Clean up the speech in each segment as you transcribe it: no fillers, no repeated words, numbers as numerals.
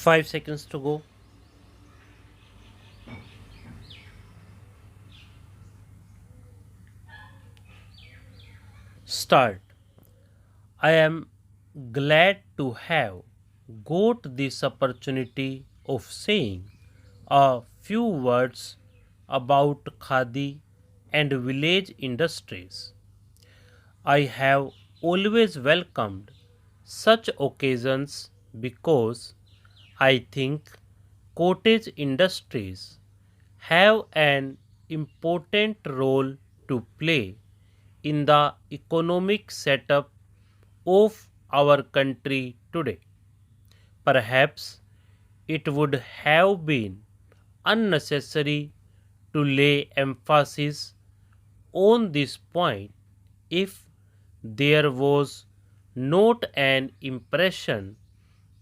5 seconds to go. Start. I am glad to have got this opportunity of saying a few words about Khadi and village industries. I have always welcomed such occasions because I think cottage industries have an important role to play in the economic setup of our country today. Perhaps it would have been unnecessary to lay emphasis on this point if there was not an impression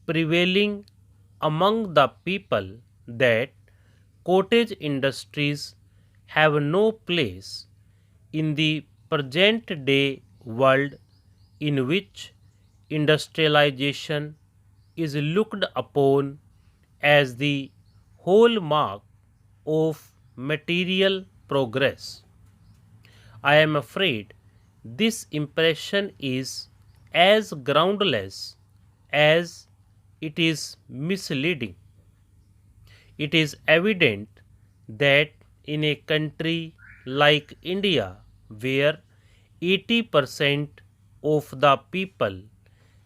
prevailing among the people that cottage industries have no place in the present day world in which industrialization is looked upon as the hallmark of material progress. I am afraid this impression is as groundless as it is misleading. It is evident that in a country like India, where 80% of the people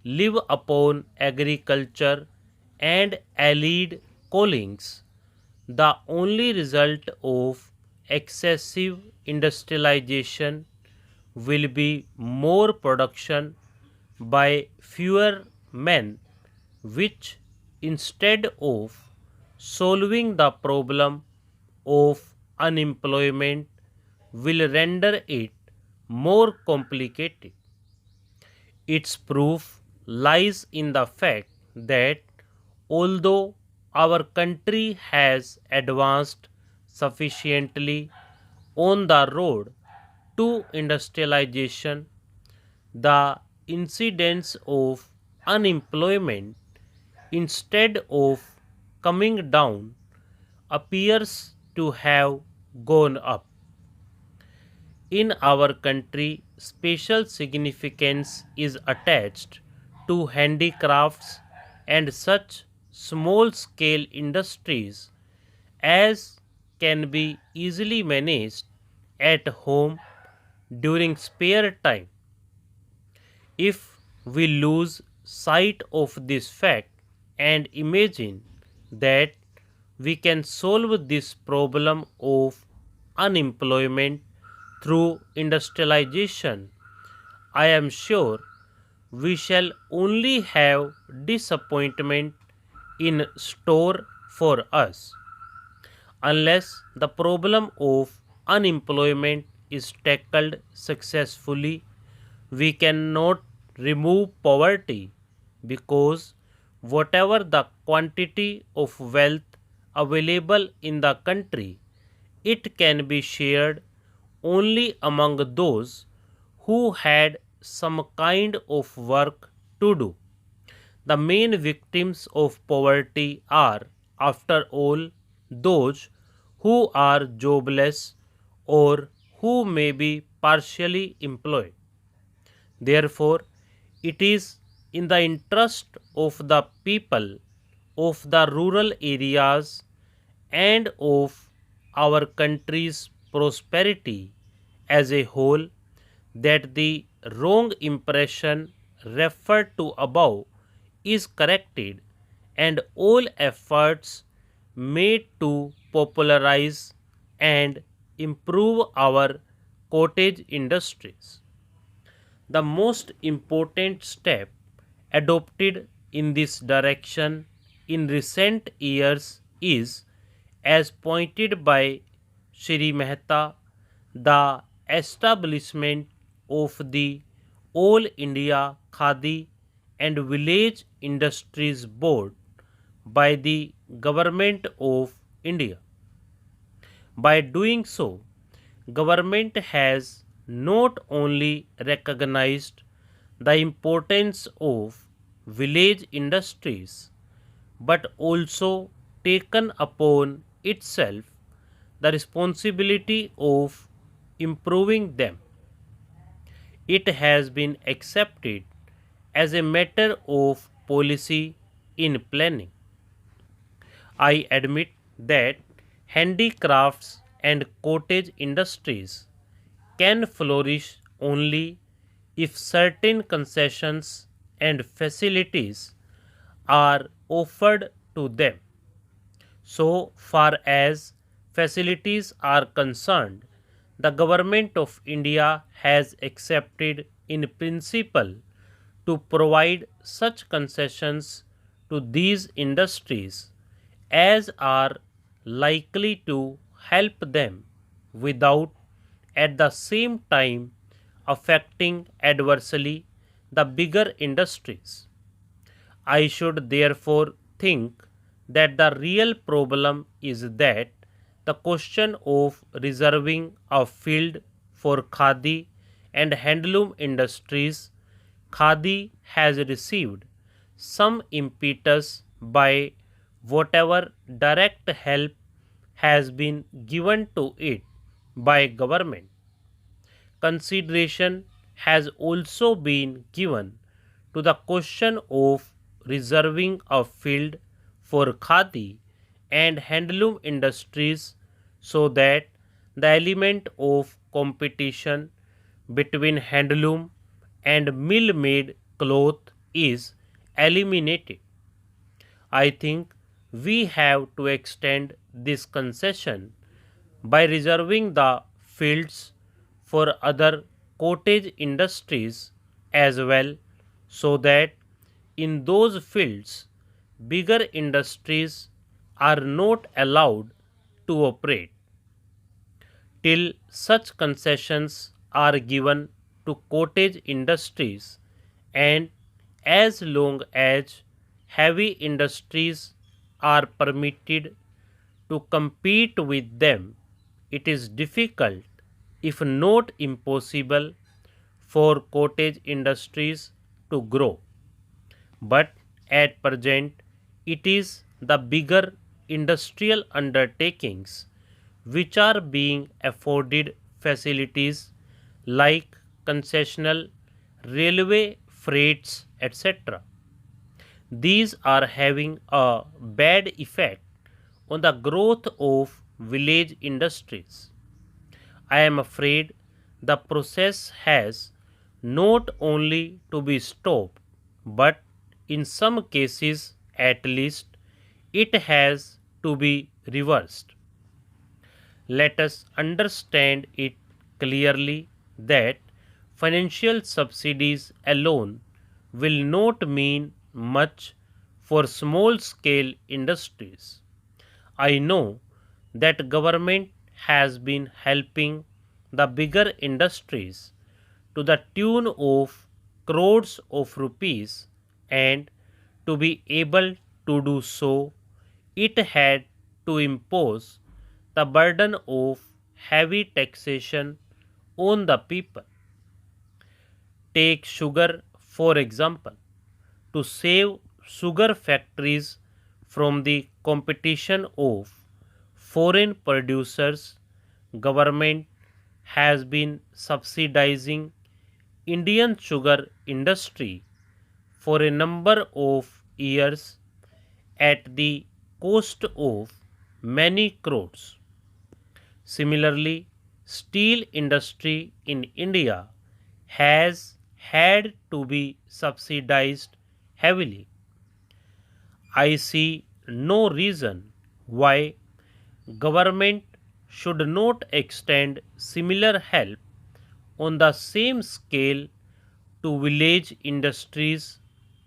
live upon agriculture and allied callings, the only result of excessive industrialization will be more production by fewer men, which instead of solving the problem of unemployment will render it more complicated. Its proof lies in the fact that although our country has advanced sufficiently on the road to industrialization, the incidence of unemployment, instead of coming down, appears to have gone up. In our country, special significance is attached to handicrafts and such small scale industries as can be easily managed at home during spare time. If we lose sight of this fact and imagine that we can solve this problem of unemployment through industrialization, I am sure we shall only have disappointment in store for us. Unless the problem of unemployment is tackled successfully, we cannot remove poverty because whatever the quantity of wealth available in the country, it can be shared only among those who had some kind of work to do. The main victims of poverty are, after all, those who are jobless or who may be partially employed. Therefore, it is in the interest of the people of the rural areas and of our country's prosperity as a whole that the wrong impression referred to above is corrected and all efforts made to popularize and improve our cottage industries. The most important step adopted in this direction in recent years is, as pointed by Shri Mehta, the establishment of the All India Khadi and Village Industries Board by the Government of India. By doing so, government has not only recognized the importance of village industries but also taken upon itself the responsibility of improving them. It has been accepted as a matter of policy in planning. I admit that handicrafts and cottage industries can flourish only if certain concessions and facilities are offered to them. So far as facilities are concerned, the Government of India has accepted in principle to provide such concessions to these industries as are likely to help them without at the same time affecting adversely the bigger industries. I should therefore think that the real problem is that the question of reserving a field for khadi and handloom industries, khadi has received some impetus by whatever direct help has been given to it by government. Consideration has also been given to the question of reserving a field for khadi and handloom industries so that the element of competition between handloom and mill made cloth is eliminated. I think we have to extend this concession by reserving the fields for other cottage industries as well, so that in those fields bigger industries are not allowed to operate till such concessions are given to cottage industries, and as long as heavy industries are permitted to compete with them, it is difficult, if not impossible, for cottage industries to grow. But at present, it is the bigger industrial undertakings which are being afforded facilities like concessional railway freights, etc. These are having a bad effect on the growth of village industries. I am afraid the process has not only to be stopped, but in some cases at least it has to be reversed. Let us understand it clearly that financial subsidies alone will not mean much for small scale industries. I know that government has been helping the bigger industries to the tune of crores of rupees, and to be able to do so it had to impose the burden of heavy taxation on the people. Take sugar for example. To save sugar factories from the competition of foreign producers, government has been subsidizing Indian sugar industry for a number of years at the cost of many crores. Similarly, steel industry in India has had to be subsidized heavily. I see no reason why government should not extend similar help on the same scale to village industries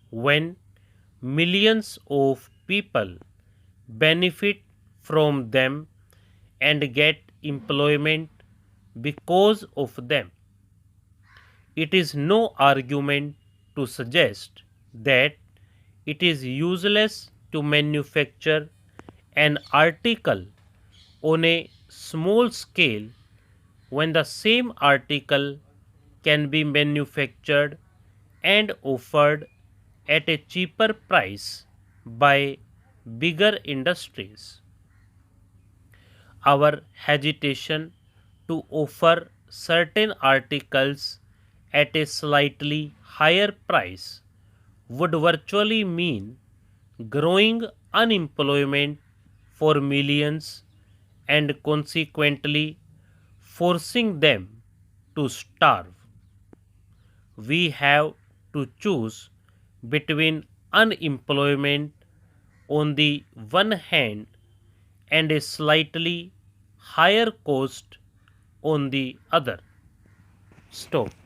when millions of people benefit from them and get employment because of them. It is no argument to suggest that it is useless to manufacture an article on a small scale when the same article can be manufactured and offered at a cheaper price by bigger industries. Our hesitation to offer certain articles at a slightly higher price would virtually mean growing unemployment for millions and consequently forcing them to starve. We have to choose between unemployment on the one hand and a slightly higher cost on the other. Stop.